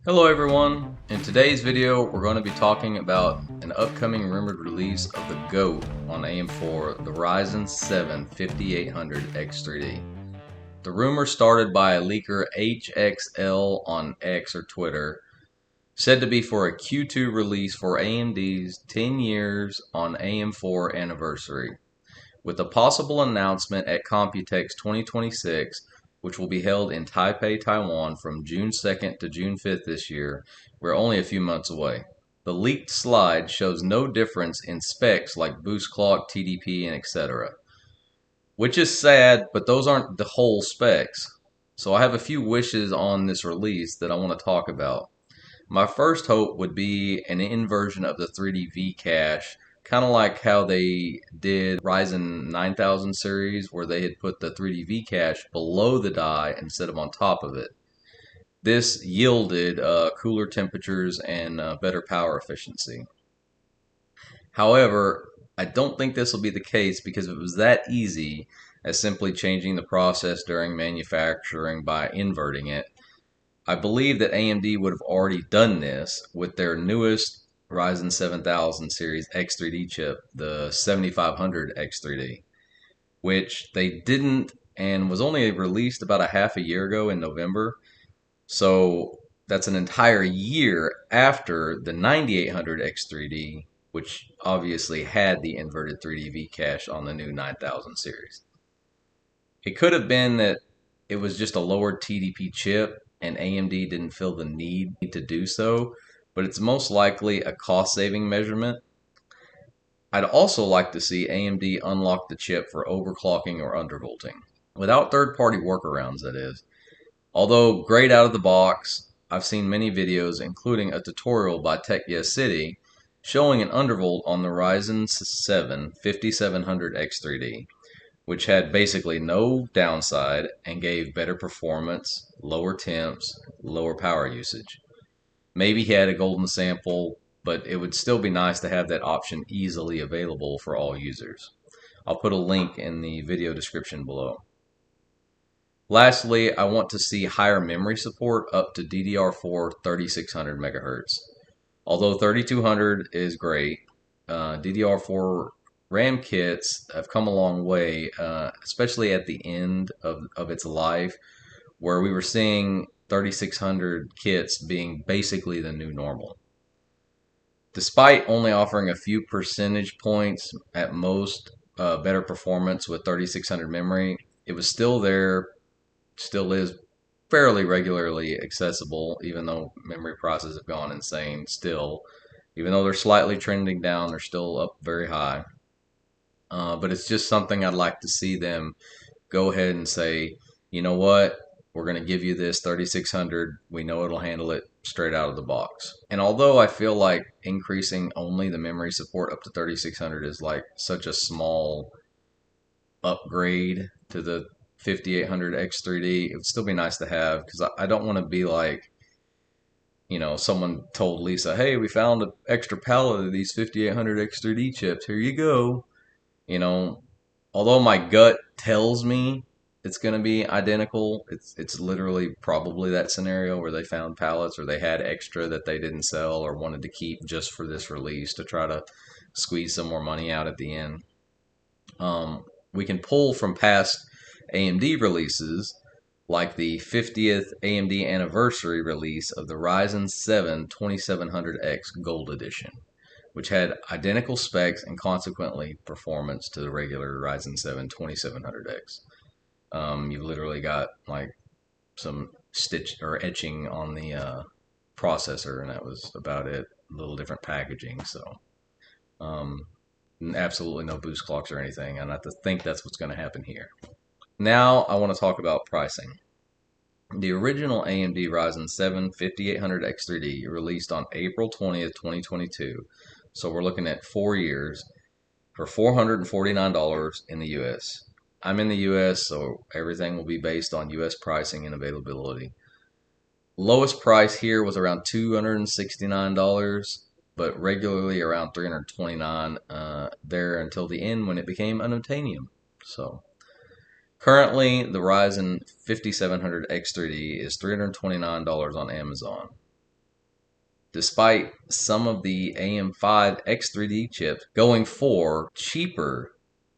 Hello everyone! In today's video we're going to be talking about an upcoming rumored release of the GOAT on AM4, the Ryzen 7 5800X3D. The rumor started by a leaker HXL on X or Twitter, said to be for a Q2 release for AMD's 10 years on AM4 anniversary, with a possible announcement at Computex 2026, which will be held in Taipei, Taiwan from June 2nd to June 5th this year. We're only a few months away. The leaked slide shows no difference in specs like boost clock, TDP, and etc. Which is sad, but those aren't the whole specs. So I have a few wishes on this release that I want to talk about. My first hope would be an inversion of the 3D V cache, kind of like how they did Ryzen 9000 series, where they had put the 3D V cache below the die instead of on top of it. This yielded cooler temperatures and better power efficiency. However, I don't think this will be the case because if it was that easy as simply changing the process during manufacturing by inverting it, I believe that AMD would have already done this with their newest Ryzen 7000 series X3D chip, the 7500 X3D, which they didn't and was only released about a half a year ago in November. So that's an entire year after the 9800 X3D, which obviously had the inverted 3D V cache on the new 9000 series. It could have been that it was just a lower TDP chip and AMD didn't feel the need to do so, but it's most likely a cost saving measurement. I'd also like to see AMD unlock the chip for overclocking or undervolting, without third party workarounds, that is. Although great out of the box, I've seen many videos, including a tutorial by TechYesCity, showing an undervolt on the Ryzen 7 5700X3D, which had basically no downside and gave better performance, lower temps, lower power usage. Maybe he had a golden sample, but it would still be nice to have that option easily available for all users. I'll put a link in the video description below. Lastly, I want to see higher memory support up to DDR4 3600 MHz. Although 3200 is great, DDR4 RAM kits have come a long way, especially at the end of its life, where we were seeing 3600 kits being basically the new normal. Despite only offering a few percentage points at most better performance with 3600 memory, it was still there, still is fairly regularly accessible, even though memory prices have gone insane still. Even though they're slightly trending down, they're still up very high. But it's just something I'd like to see them go ahead and say, you know what, we're going to give you this 3600. We know it'll handle it straight out of the box. And although I feel like increasing only the memory support up to 3600 is like such a small upgrade to the 5800 X3D, it would still be nice to have because I don't want to be like, someone told Lisa, hey, we found an extra pallet of these 5800 X3D chips. Here you go. You know, although my gut tells me it's going to be identical, it's literally probably that scenario where they found pallets or they had extra that they didn't sell or wanted to keep just for this release to try to squeeze some more money out at the end. We can pull from past AMD releases like the 50th AMD anniversary release of the Ryzen 7 2700X Gold Edition, which had identical specs and consequently performance to the regular Ryzen 7 2700X. You've literally got like some stitch or etching on the processor, and that was about it. A little different packaging, so absolutely no boost clocks or anything, and I think that's what's going to happen here. Now I want to talk about pricing. The original AMD Ryzen 7 5800X3D released on April 20th, 2022, so we're looking at 4 years, for $449 in the US. I'm in the US, so everything will be based on US pricing and availability. Lowest price here was around $269, but regularly around $329 there until the end when it became unobtainium. So currently, the Ryzen 5700 X3D is $329 on Amazon. despite some of the AM5 X3D chips going for cheaper,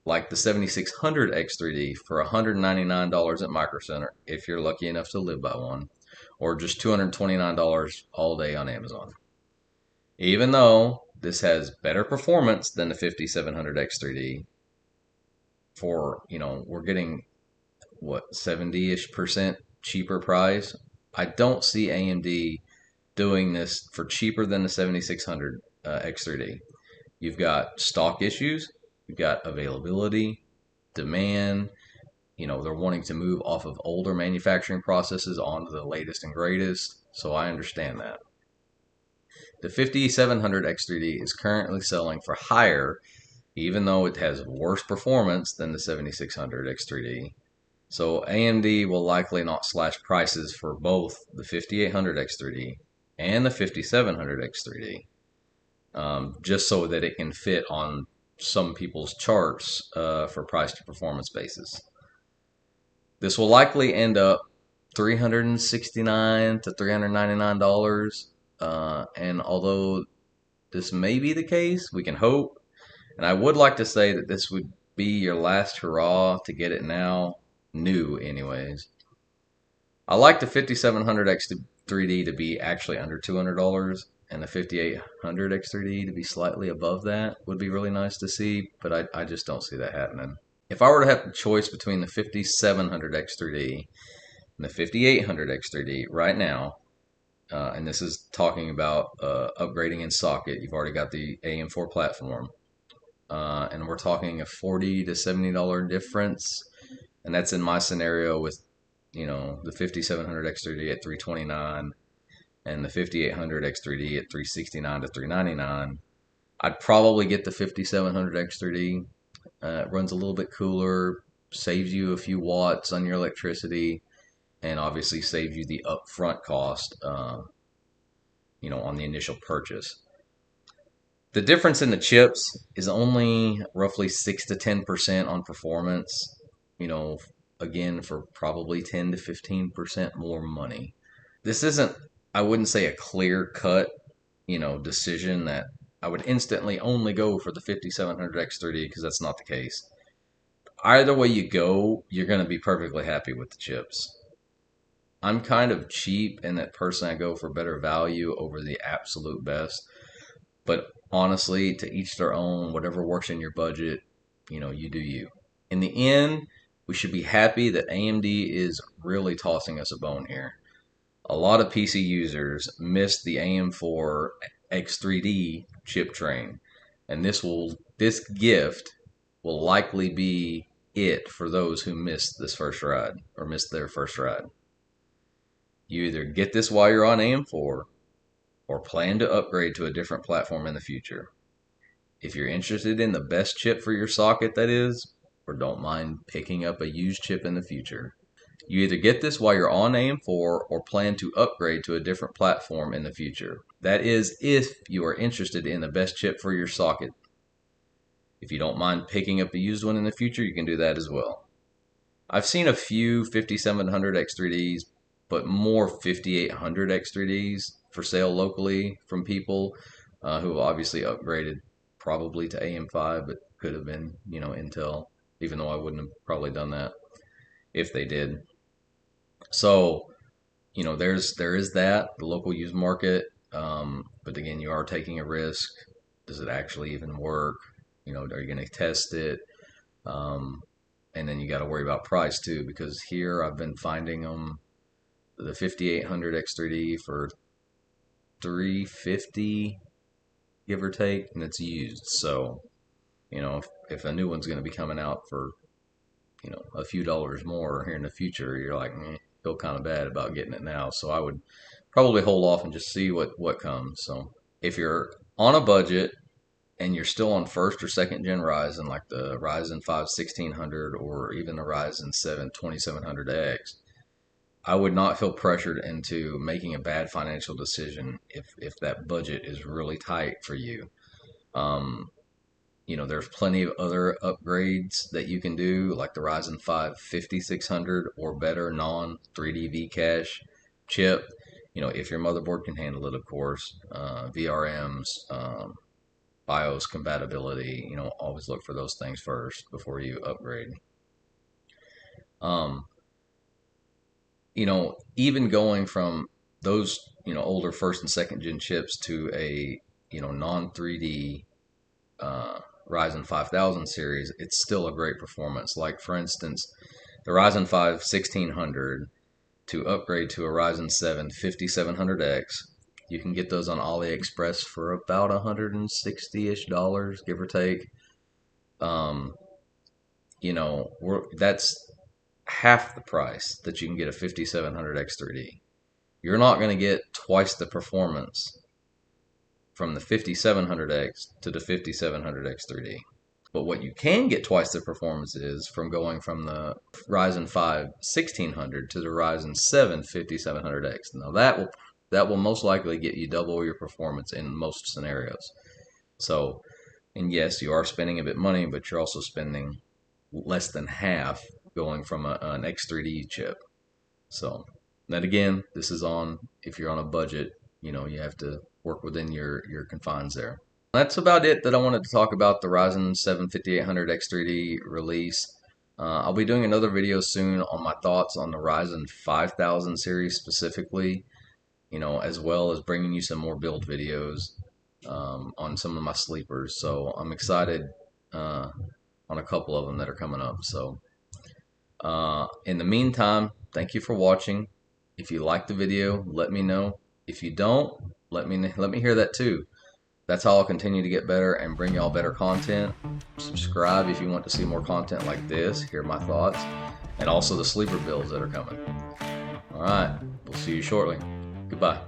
like the 7600 X3D for $199 at Micro Center, if you're lucky enough to live by one, or just $229 all day on Amazon. Even though this has better performance than the 5700 X3D, for, we're getting what, 70-ish% cheaper price. I don't see AMD doing this for cheaper than the 7600 X3D. You've got stock issues, you've got availability, demand. They're wanting to move off of older manufacturing processes onto the latest and greatest, so I understand that. The 5700 X3D is currently selling for higher, even though it has worse performance than the 7600 X3D. So AMD will likely not slash prices for both the 5800 X3D and the 5700 X3D, just so that it can fit on some people's charts for price to performance basis. This will likely end up $369 to $399. And although this may be the case, we can hope. And I would like to say that this would be your last hurrah to get it now, new anyways. I like the 5700 X3D to be actually under $200, and the 5800 X3D to be slightly above that would be really nice to see, but I just don't see that happening. If I were to have the choice between the 5700 X3D and the 5800 X3D right now, and this is talking about upgrading in socket, you've already got the AM4 platform, and we're talking a $40 to $70 difference, and that's in my scenario with the 5700 X3D at $329 and the 5800 X3D at $369 to $399. I'd probably get the 5700 X3D. It runs a little bit cooler, saves you a few watts on your electricity, and obviously saves you the upfront cost, on the initial purchase. The difference in the chips is only roughly 6 to 10% on performance, again, for probably 10 to 15% more money. This isn't, I wouldn't say, a clear cut, decision that I would instantly only go for the 5700 X3D, because that's not the case. Either way you go, you're going to be perfectly happy with the chips. I'm kind of cheap in that person. I go for better value over the absolute best. But honestly, to each their own, whatever works in your budget, you do you. In the end, we should be happy that AMD is really tossing us a bone here. A lot of PC users missed the AM4 X3D chip train, and this gift will likely be it for those who missed this first ride, or missed their first ride. You either get this while you're on AM4 or plan to upgrade to a different platform in the future. If you're interested in the best chip for your socket, that is, or don't mind picking up a used chip in the future, you either get this while you're on AM4 or plan to upgrade to a different platform in the future. That is, if you are interested in the best chip for your socket. If you don't mind picking up a used one in the future, you can do that as well. I've seen a few 5700 X3Ds, but more 5800 X3Ds for sale locally from people who have obviously upgraded probably to AM5, but could have been, Intel, even though I wouldn't have probably done that if they did. So, there is that, the local used market, but again, you are taking a risk. Does it actually even work? Are you going to test it? And then you got to worry about price too, because here I've been finding them, the 5800 X3D for $350, give or take, and it's used. So, if a new one's going to be coming out for, a few dollars more here in the future, you're like, feel kind of bad about getting it now. So I would probably hold off and just see what comes. So if you're on a budget and you're still on first or second gen Ryzen, like the Ryzen 5 1600 or even the Ryzen 7 2700X, I would not feel pressured into making a bad financial decision if that budget is really tight for you. There's plenty of other upgrades that you can do, like the Ryzen 5 5600 or better non 3D V cache chip. if your motherboard can handle it, of course. VRMs, BIOS compatibility, always look for those things first before you upgrade. Um, even going from those, older first and second gen chips to a, non 3D Ryzen 5000 series, it's still a great performance. Like, for instance, the Ryzen 5 1600 to upgrade to a Ryzen 7 5700X. You can get those on AliExpress for about $160-ish, give or take. That's half the price that you can get a 5700X 3D. You're not going to get twice the performance from the 5700X to the 5700X 3D. But what you can get twice the performance is from going from the Ryzen 5 1600 to the Ryzen 7 5700X. Now that will most likely get you double your performance in most scenarios. So, and yes, you are spending a bit of money, but you're also spending less than half going from an X3D chip. So, then again, this is on, if you're on a budget, you have to work within your confines there. That's about it that I wanted to talk about the Ryzen 7 5800X3D release. I'll be doing another video soon on my thoughts on the Ryzen 5000 series specifically, as well as bringing you some more build videos on some of my sleepers. So I'm excited on a couple of them that are coming up. So in the meantime, thank you for watching. If you like the video, let me know. If you don't, let me hear that too. That's how I'll continue to get better and bring y'all better content. Subscribe if you want to see more content like this, hear my thoughts, and also the sleeper builds that are coming. Alright, we'll see you shortly. Goodbye.